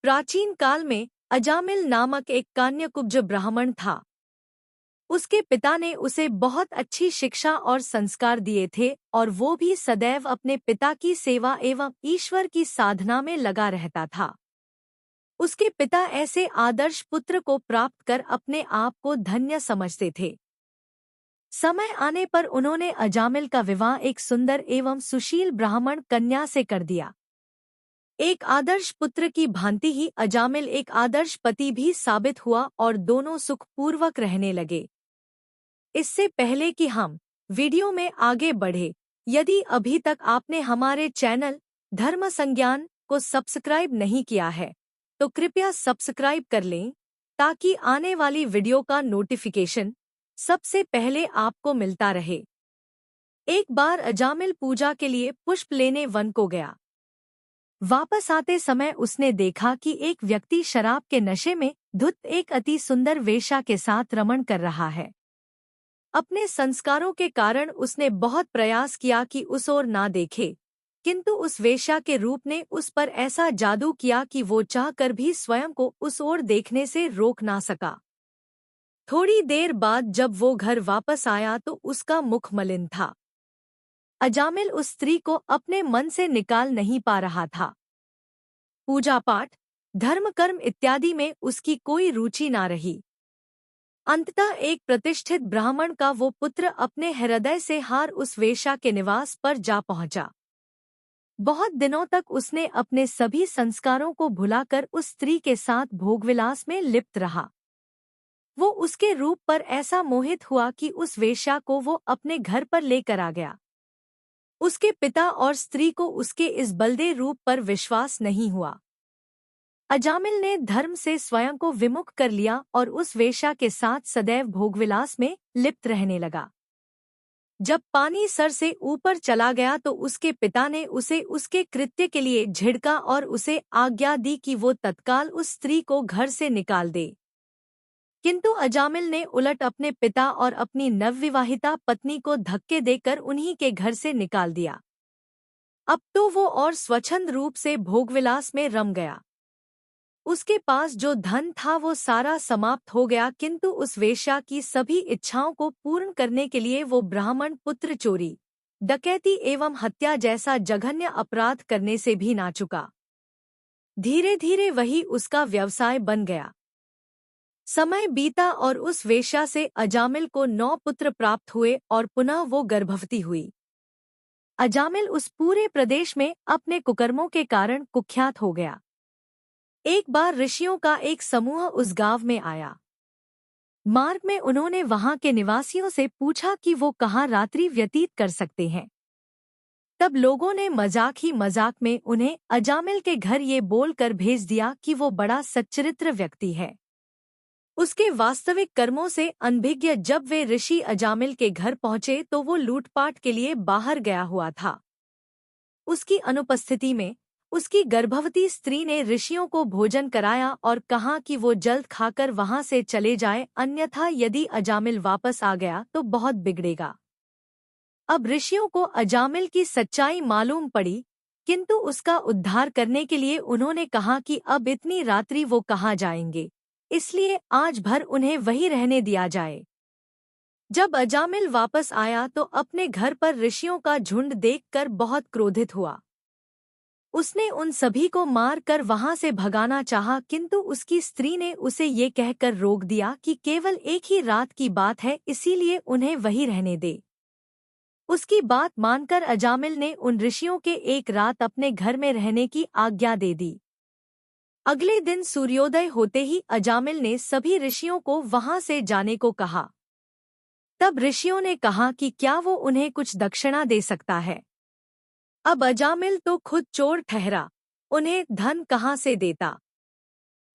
प्राचीन काल में अजामिल नामक एक कान्यकुब्ज ब्राह्मण था। उसके पिता ने उसे बहुत अच्छी शिक्षा और संस्कार दिए थे और वो भी सदैव अपने पिता की सेवा एवं ईश्वर की साधना में लगा रहता था। उसके पिता ऐसे आदर्श पुत्र को प्राप्त कर अपने आप को धन्य समझते थे। समय आने पर उन्होंने अजामिल का विवाह एक सुंदर एवं सुशील ब्राह्मण कन्या से कर दिया। एक आदर्श पुत्र की भांति ही अजामिल एक आदर्श पति भी साबित हुआ और दोनों सुखपूर्वक रहने लगे। इससे पहले कि हम वीडियो में आगे बढ़े, यदि अभी तक आपने हमारे चैनल धर्म संज्ञान को सब्सक्राइब नहीं किया है तो कृपया सब्सक्राइब कर लें ताकि आने वाली वीडियो का नोटिफिकेशन सबसे पहले आपको मिलता रहे। एक बार अजामिल पूजा के लिए पुष्प लेने वन को गया। वापस आते समय उसने देखा कि एक व्यक्ति शराब के नशे में धुत एक अति सुंदर वेश्या के साथ रमण कर रहा है। अपने संस्कारों के कारण उसने बहुत प्रयास किया कि उस ओर ना देखे, किंतु उस वेश्या के रूप ने उस पर ऐसा जादू किया कि वो चाहकर भी स्वयं को उस ओर देखने से रोक ना सका। थोड़ी देर बाद जब वो घर वापस आया तो उसका मुख मलिन था। अजामिल उस स्त्री को अपने मन से निकाल नहीं पा रहा था। पूजा पाठ, धर्म कर्म इत्यादि में उसकी कोई रुचि ना रही। अंततः एक प्रतिष्ठित ब्राह्मण का वो पुत्र अपने हृदय से हार उस वेश्या के निवास पर जा पहुंचा। बहुत दिनों तक उसने अपने सभी संस्कारों को भुलाकर उस स्त्री के साथ भोगविलास में लिप्त रहा। वो उसके रूप पर ऐसा मोहित हुआ कि उस वेश्या को वो अपने घर पर लेकर आ गया। उसके पिता और स्त्री को उसके इस बलदे रूप पर विश्वास नहीं हुआ। अजामिल ने धर्म से स्वयं को विमुख कर लिया और उस वेश्या के साथ सदैव भोगविलास में लिप्त रहने लगा। जब पानी सर से ऊपर चला गया तो उसके पिता ने उसे उसके कृत्य के लिए झिड़का और उसे आज्ञा दी कि वो तत्काल उस स्त्री को घर से निकाल दे। किंतु अजामिल ने उलट अपने पिता और अपनी नवविवाहिता पत्नी को धक्के देकर उन्हीं के घर से निकाल दिया। अब तो वो और स्वच्छंद रूप से भोगविलास में रम गया। उसके पास जो धन था वो सारा समाप्त हो गया, किंतु उस वेश्या की सभी इच्छाओं को पूर्ण करने के लिए वो ब्राह्मण पुत्र चोरी, डकैती एवं हत्या जैसा जघन्य अपराध करने से भी ना चुका। धीरे धीरे वही उसका व्यवसाय बन गया। समय बीता और उस वेश्या से अजामिल को 9 पुत्र प्राप्त हुए और पुनः वो गर्भवती हुई। अजामिल उस पूरे प्रदेश में अपने कुकर्मों के कारण कुख्यात हो गया। एक बार ऋषियों का एक समूह उस गांव में आया। मार्ग में उन्होंने वहां के निवासियों से पूछा कि वो कहाँ रात्रि व्यतीत कर सकते हैं। तब लोगों ने मजाक ही मजाक में उन्हें अजामिल के घर ये बोलकर भेज दिया कि वो बड़ा सच्चरित्र व्यक्ति है। उसके वास्तविक कर्मों से अनभिज्ञ जब वे ऋषि अजामिल के घर पहुंचे तो वो लूटपाट के लिए बाहर गया हुआ था। उसकी अनुपस्थिति में उसकी गर्भवती स्त्री ने ऋषियों को भोजन कराया और कहा कि वो जल्द खाकर वहां से चले जाएं, अन्यथा यदि अजामिल वापस आ गया तो बहुत बिगड़ेगा। अब ऋषियों को अजामिल की सच्चाई मालूम पड़ी, किंतु उसका उद्धार करने के लिए उन्होंने कहा कि अब इतनी रात्रि वो कहाँ जाएंगे, इसलिए आज भर उन्हें वहीं रहने दिया जाए। जब अजामिल वापस आया तो अपने घर पर ऋषियों का झुंड देखकर बहुत क्रोधित हुआ। उसने उन सभी को मार कर वहां से भगाना चाहा, किंतु उसकी स्त्री ने उसे ये कहकर रोक दिया कि केवल एक ही रात की बात है, इसीलिए उन्हें वहीं रहने दे। उसकी बात मानकर अजामिल ने उन ऋषियों के एक रात अपने घर में रहने की आज्ञा दे दी। अगले दिन सूर्योदय होते ही अजामिल ने सभी ऋषियों को वहां से जाने को कहा। तब ऋषियों ने कहा कि क्या वो उन्हें कुछ दक्षिणा दे सकता है। अब अजामिल तो खुद चोर ठहरा, उन्हें धन कहाँ से देता।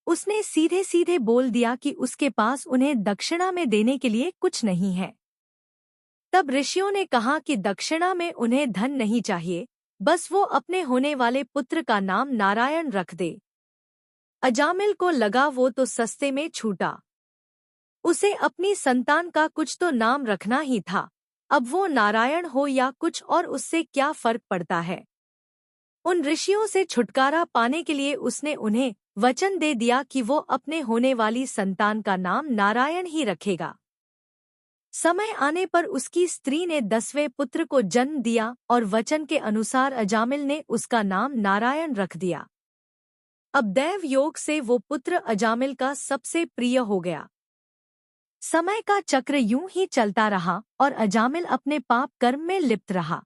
उसने सीधे सीधे बोल दिया कि उसके पास उन्हें दक्षिणा में देने के लिए कुछ नहीं है। तब ऋषियों ने कहा कि दक्षिणा में उन्हें धन नहीं चाहिए, बस वो अपने होने वाले पुत्र का नाम नारायण रख दे। अजामिल को लगा वो तो सस्ते में छूटा। उसे अपनी संतान का कुछ तो नाम रखना ही था, अब वो नारायण हो या कुछ और उससे क्या फर्क पड़ता है। उन ऋषियों से छुटकारा पाने के लिए उसने उन्हें वचन दे दिया कि वो अपने होने वाली संतान का नाम नारायण ही रखेगा। समय आने पर उसकी स्त्री ने 10वें पुत्र को जन्म दिया और वचन के अनुसार अजामिल ने उसका नाम नारायण रख दिया। अब दैव योग से वो पुत्र अजामिल का सबसे प्रिय हो गया। समय का चक्र यूं ही चलता रहा और अजामिल अपने पाप कर्म में लिप्त रहा।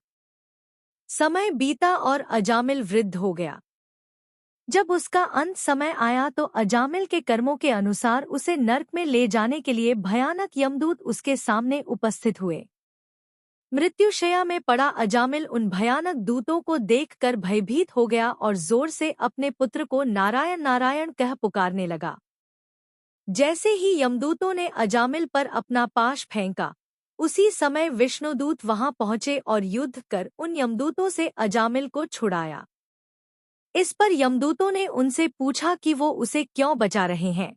समय बीता और अजामिल वृद्ध हो गया। जब उसका अंत समय आया तो अजामिल के कर्मों के अनुसार उसे नरक में ले जाने के लिए भयानक यमदूत उसके सामने उपस्थित हुए। मृत्युशैया में पड़ा अजामिल उन भयानक दूतों को देखकर भयभीत हो गया और जोर से अपने पुत्र को नारायण नारायण कह पुकारने लगा। जैसे ही यमदूतों ने अजामिल पर अपना पाश फेंका, उसी समय विष्णुदूत वहां पहुंचे और युद्ध कर उन यमदूतों से अजामिल को छुड़ाया। इस पर यमदूतों ने उनसे पूछा कि वो उसे क्यों बचा रहे हैं।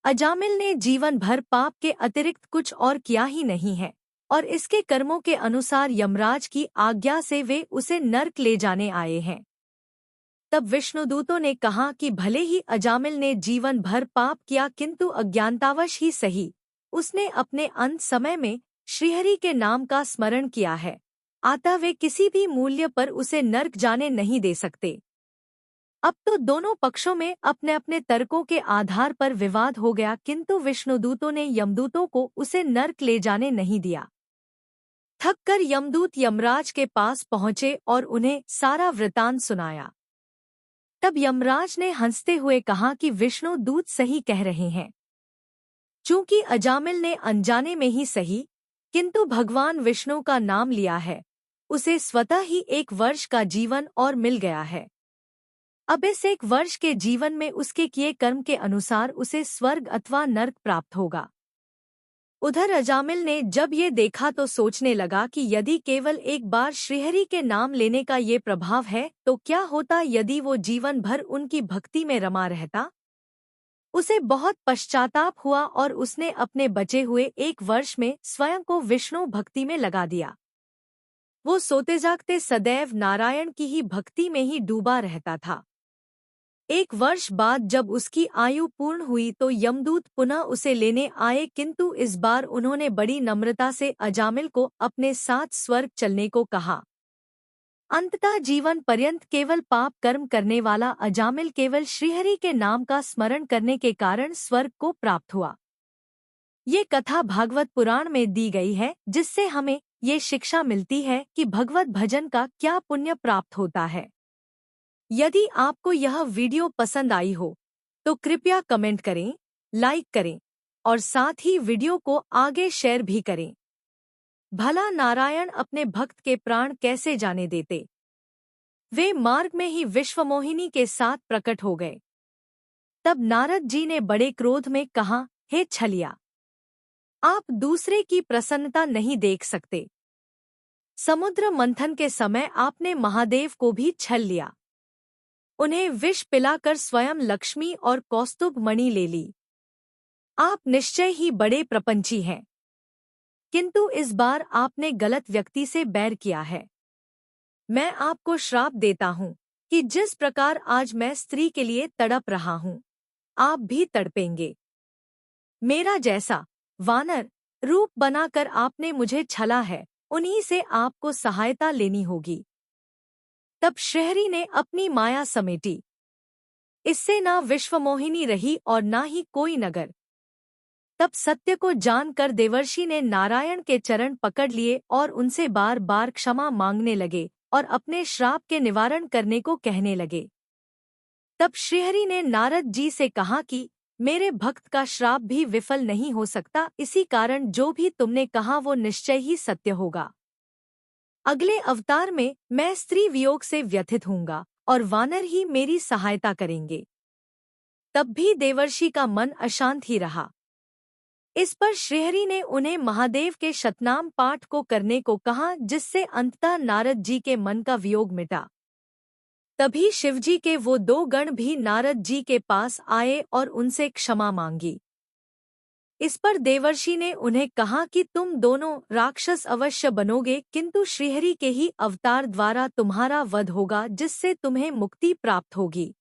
अजामिल ने जीवन भर पाप के अतिरिक्त कुछ और किया ही नहीं है और इसके कर्मों के अनुसार यमराज की आज्ञा से वे उसे नरक ले जाने आए हैं। तब विष्णुदूतों ने कहा कि भले ही अजामिल ने जीवन भर पाप किया किंतु अज्ञानतावश ही सही, उसने अपने अंत समय में श्रीहरि के नाम का स्मरण किया है, अतः वे किसी भी मूल्य पर उसे नरक जाने नहीं दे सकते। अब तो दोनों पक्षों में अपने अपने तर्कों के आधार पर विवाद हो गया, किंतु विष्णुदूतों ने यमदूतों को उसे नरक ले जाने नहीं दिया। थककर यमदूत यमराज के पास पहुंचे और उन्हें सारा वृतांत सुनाया। तब यमराज ने हंसते हुए कहा कि विष्णु दूत सही कह रहे हैं। चूंकि अजामिल ने अनजाने में ही सही किंतु भगवान विष्णु का नाम लिया है, उसे स्वतः ही 1 वर्ष का जीवन और मिल गया है। अब इस 1 वर्ष के जीवन में उसके किए कर्म के अनुसार उसे स्वर्ग अथवा नरक प्राप्त होगा। उधर अजामिल ने जब ये देखा तो सोचने लगा कि यदि केवल एक बार श्रीहरि के नाम लेने का ये प्रभाव है तो क्या होता यदि वो जीवन भर उनकी भक्ति में रमा रहता। उसे बहुत पश्चाताप हुआ और उसने अपने बचे हुए 1 वर्ष में स्वयं को विष्णु भक्ति में लगा दिया। वो सोते जागते सदैव नारायण की ही भक्ति में ही डूबा रहता था। 1 वर्ष बाद जब उसकी आयु पूर्ण हुई तो यमदूत पुनः उसे लेने आए, किंतु इस बार उन्होंने बड़ी नम्रता से अजामिल को अपने साथ स्वर्ग चलने को कहा। अंततः जीवन पर्यंत केवल पाप कर्म करने वाला अजामिल केवल श्रीहरि के नाम का स्मरण करने के कारण स्वर्ग को प्राप्त हुआ। ये कथा भागवत पुराण में दी गई है, जिससे हमें ये शिक्षा मिलती है कि भगवत भजन का क्या पुण्य प्राप्त होता है। यदि आपको यह वीडियो पसंद आई हो तो कृपया कमेंट करें, लाइक करें और साथ ही वीडियो को आगे शेयर भी करें। भला नारायण अपने भक्त के प्राण कैसे जाने देते। वे मार्ग में ही विश्वमोहिनी के साथ प्रकट हो गए। तब नारद जी ने बड़े क्रोध में कहा, हे छलिया, आप दूसरे की प्रसन्नता नहीं देख सकते। समुद्र मंथन के समय आपने महादेव को भी छल लिया, उन्हें विष पिलाकर स्वयं लक्ष्मी और कौस्तुभ मणि ले ली। आप निश्चय ही बड़े प्रपंची हैं, किंतु इस बार आपने गलत व्यक्ति से बैर किया है। मैं आपको श्राप देता हूँ कि जिस प्रकार आज मैं स्त्री के लिए तड़प रहा हूँ, आप भी तड़पेंगे। मेरा जैसा वानर रूप बनाकर आपने मुझे छला है, उन्हीं से आपको सहायता लेनी होगी। तब श्रीहरि ने अपनी माया समेटी। इससे ना विश्वमोहिनी रही और ना ही कोई नगर। तब सत्य को जानकर देवर्षि ने नारायण के चरण पकड़ लिए और उनसे बार बार क्षमा मांगने लगे और अपने श्राप के निवारण करने को कहने लगे। तब श्रीहरि ने नारद जी से कहा कि मेरे भक्त का श्राप भी विफल नहीं हो सकता, इसी कारण जो भी तुमने कहा वो निश्चय ही सत्य होगा। अगले अवतार में मैं स्त्री वियोग से व्यथित होऊंगा और वानर ही मेरी सहायता करेंगे। तब भी देवर्षि का मन अशांत ही रहा। इस पर श्रीहरि ने उन्हें महादेव के शतनाम पाठ को करने को कहा, जिससे अंततः नारद जी के मन का वियोग मिटा। तभी शिवजी के वो 2 गण भी नारद जी के पास आए और उनसे क्षमा मांगी। इस पर देवर्षि ने उन्हें कहा कि तुम दोनों राक्षस अवश्य बनोगे, किंतु श्रीहरि के ही अवतार द्वारा तुम्हारा वध होगा, जिससे तुम्हें मुक्ति प्राप्त होगी।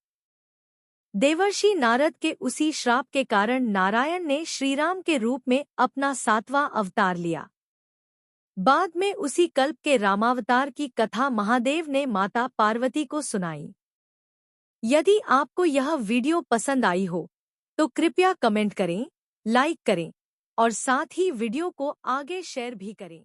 देवर्षि नारद के उसी श्राप के कारण नारायण ने श्रीराम के रूप में अपना 7वां अवतार लिया। बाद में उसी कल्प के रामावतार की कथा महादेव ने माता पार्वती को सुनाई। यदि आपको यह वीडियो पसंद आई हो तो कृपया कमेंट करें, लाइक करें और साथ ही वीडियो को आगे शेयर भी करें।